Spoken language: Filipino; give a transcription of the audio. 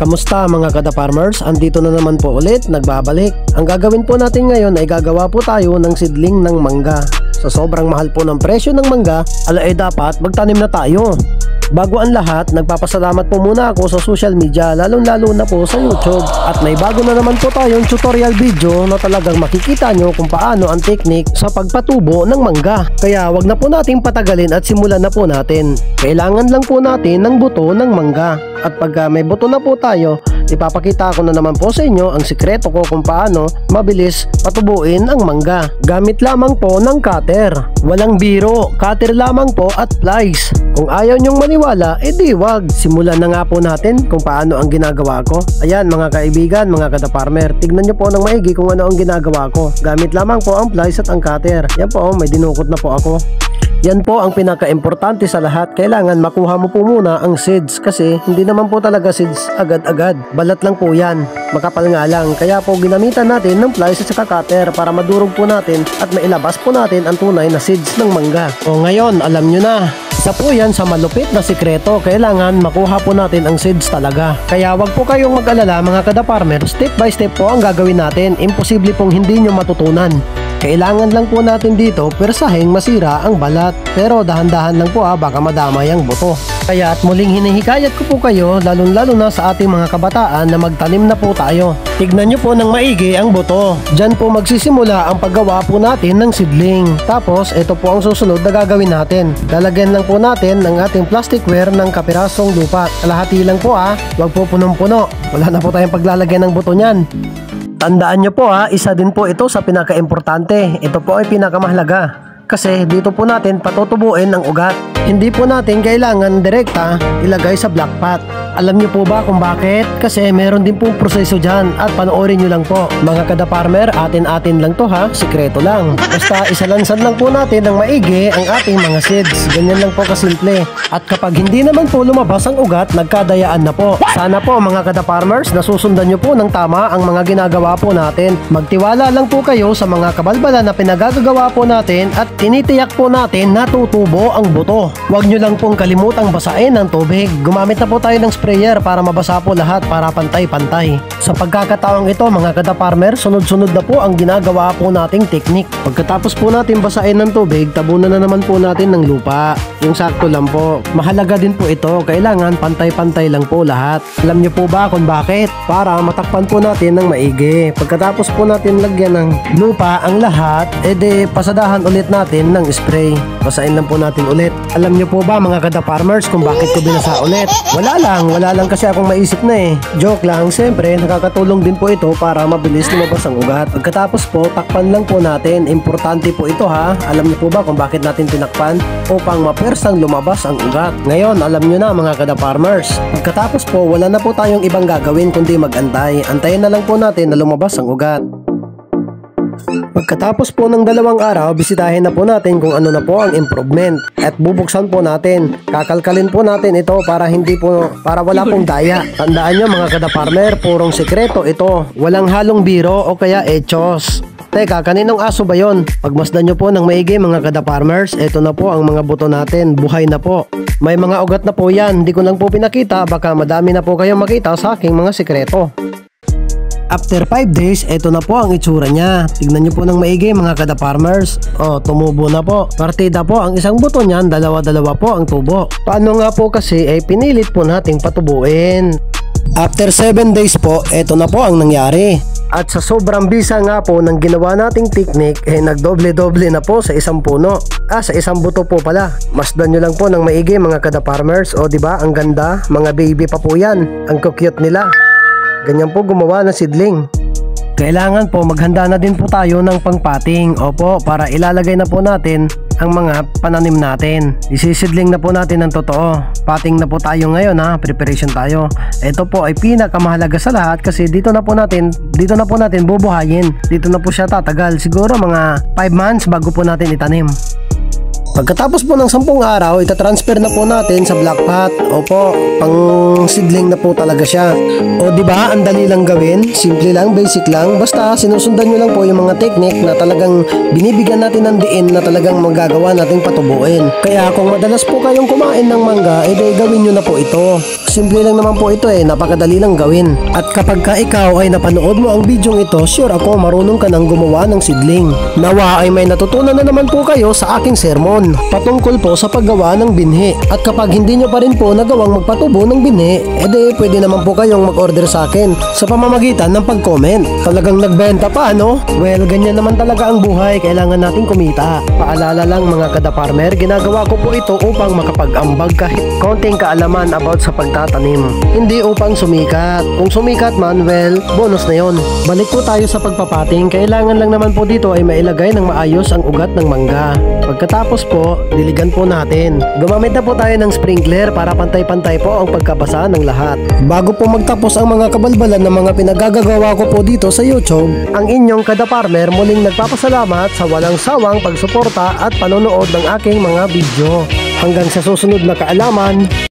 Kamusta mga kada farmers? Andito na naman po ulit, nagbabalik. Ang gagawin po natin ngayon ay gagawa po tayo ng seedling ng mangga. Sa sobrang mahal po ng presyo ng mangga, dapat magtanim na tayo. Bago ang lahat, nagpapasalamat po muna ako sa social media, lalong-lalo na po sa YouTube. At may bago na naman po tayong tutorial video na talagang makikita nyo kung paano ang technique sa pagpatubo ng mangga. Kaya wag na po nating patagalin at simulan na po natin. Kailangan lang po natin ng buto ng mangga. At pagka may buto na po tayo, ipapakita ko na naman po sa inyo ang sikreto ko kung paano mabilis patubuin ang mangga. Gamit lamang po ng cutter. Walang biro, cutter lamang po at plies. Kung ayaw nyong maniwala, edi wag. Simulan na nga po natin kung paano ang ginagawa ko. Ayan mga kaibigan, mga kada-farmer, tignan nyo po ng maigi kung ano ang ginagawa ko. Gamit lamang po ang plies at ang cutter. Yan po, may dinukot na po ako. Yan po ang pinaka-importante sa lahat. Kailangan makuha mo po muna ang seeds kasi hindi naman po talaga seeds agad-agad. Balat lang po yan. Makapal nga lang. Kaya po ginamitan natin ng plies at saka cutter para madurog po natin at mailabas po natin ang tunay na seeds ng mangga. O ngayon, alam nyo na. Isa po yan sa malupit na sikreto. Kailangan makuha po natin ang seeds talaga. Kaya wag po kayong mag-alala mga kada-farmer. Step by step po ang gagawin natin. Imposible pong hindi nyo matutunan. Kailangan lang po natin dito persaheng masira ang balat. Pero dahan-dahan lang po baka madamay ang buto. Kaya at muling hinihikayat ko po kayo lalong-lalo na sa ating mga kabataan na magtanim na po tayo. Tignan nyo po ng maigi ang buto. Diyan po magsisimula ang paggawa po natin ng seedling. Tapos ito po ang susunod na gagawin natin. Lalagyan lang po natin ng ating plasticware ng kapirasong lupa. Kalahati lang po wag po punong-puno. Wala na po tayong paglalagyan ng buto niyan. Tandaan nyo po isa din po ito sa pinaka-importante. Ito po ay pinakamahalaga. Kasi dito po natin patutubuin ang ugat. Hindi po natin kailangan direkta ilagay sa black pot. Alam niyo po ba kung bakit? Kasi meron din pong proseso dyan at panoorin nyo lang po. Mga kada-farmer, atin-atin lang to sikreto lang. Basta isalansan lang po natin ng maigi ang ating mga seeds. Ganyan lang po kasimple. At kapag hindi naman po lumabas ang ugat, nagkadayaan na po. Sana po mga kada-farmers, nasusundan nyo po ng tama ang mga ginagawa po natin. Magtiwala lang po kayo sa mga kabalbalan na pinagagawa po natin at tinitiyak po natin na tutubo ang buto. Huwag nyo lang pong kalimutang basain ng tubig. Gumamit na po tayo ng sprayer para mabasa po lahat para pantay-pantay. Sa pagkakataong ito mga kada-farmer, sunod-sunod na po ang ginagawa po nating technique. Pagkatapos po natin basain ng tubig, tabunan na naman po natin ng lupa. Yung sakto lang po. Mahalaga din po ito, kailangan pantay-pantay lang po lahat. Alam nyo po ba kung bakit? Para matakpan po natin ng maigi. Pagkatapos po natin lagyan ng lupa ang lahat, edi pasadahan ulit natin ng spray. Basain lang po natin ulit. Alam nyo po ba mga kada-farmers kung bakit ko binasa ulit? Wala lang kasi akong maisip na Joke lang, siyempre nakakatulong din po ito para mabilis lumabas ang ugat. Pagkatapos po, takpan lang po natin. Importante po ito Alam niyo po ba kung bakit natin tinakpan? Upang mapersang lumabas ang ugat. Ngayon, alam niyo na mga kada-farmers. Pagkatapos po, wala na po tayong ibang gagawin kundi mag-antay. Antayin na lang po natin na lumabas ang ugat. Pagkatapos po ng 2 araw, bisitahin na po natin kung ano na po ang improvement at bubuksan po natin. Kakalkalin po natin ito para wala pong daya. Tandaan nyo mga kada-farmer, purong sekreto ito. Walang halong biro o kaya echos. Teka, kaninong aso ba yon? Pagmasdan nyo po ng maigi mga kada-farmers, ito na po ang mga buto natin, buhay na po. May mga ugat na po yan, hindi ko lang po pinakita, baka madami na po kayong makita sa aking mga sekreto. After 5 days, ito na po ang itsura niya. Tignan niyo po ng maigi mga kada-farmers. Tumubo na po. Partida po ang isang buto niyan, dalawa-dalawa po ang tubo. Paano nga po kasi pinilit po nating patubuin. After 7 days po, ito na po ang nangyari. At sa sobrang bisa nga po ng ginawa nating technique, nagdoble-doble na po sa isang puno. Sa isang buto po pala. Masdan nyo lang po ng maigi mga kada-farmers. Diba? Ang ganda. Mga baby pa po yan. Ang cute nila. Ganyan po gumawa ng seedling. Kailangan po maghanda na din po tayo ng pangpating. Opo, para ilalagay na po natin ang mga pananim natin. Isisidling na po natin ng totoo. Pating na po tayo ngayon preparation tayo. Ito po ay pinakamahalaga sa lahat kasi dito na po natin bubuhayin. Dito na po siya tatagal. Siguro mga 5 months bago po natin itanim. Pagkatapos po ng 10 araw, itatransfer na po natin sa black pot. Opo, pang seedling na po talaga siya. O di ba, ang dali lang gawin, simple lang, basic lang. Basta sinusundan nyo lang po yung mga technique na talagang binibigyan natin ng diin na talagang magagawa nating patubuin. Kaya kung madalas po kayong kumain ng mangga, edi gawin nyo na po ito. Simple lang naman po ito napakadali lang gawin. At kapag ka ikaw ay napanood mo ang video ito, sure ako marunong ka nang gumawa ng seedling. Nawa ay may natutunan na naman po kayo sa aking sermon patungkol po sa paggawa ng binhi. At kapag hindi nyo pa rin po nagawang magpatubo ng binhi, edi pwede naman po kayong mag-order sa akin sa pamamagitan ng pag-comment. Talagang nagbenta pa, no? Well, ganyan naman talaga ang buhay, kailangan nating kumita. Paalala lang mga kada-farmer, ginagawa ko po ito upang makapag-ambag kahit konting kaalaman about sa pagtatanim. Hindi upang sumikat. Kung sumikat man, well, bonus na yon. Balik po tayo sa pagpapating, kailangan lang naman po dito ay mailagay ng maayos ang ugat ng mangga. Pagkatapos po, diligan po natin. Gumamit na po tayo ng sprinkler para pantay-pantay po ang pagkabasa ng lahat. Bago po magtapos ang mga kabalbalan ng mga pinagagagawa ko po dito sa YouTube, ang inyong kada-farmer muling nagpapasalamat sa walang sawang pagsuporta at panonood ng aking mga video. Hanggang sa susunod na kaalaman.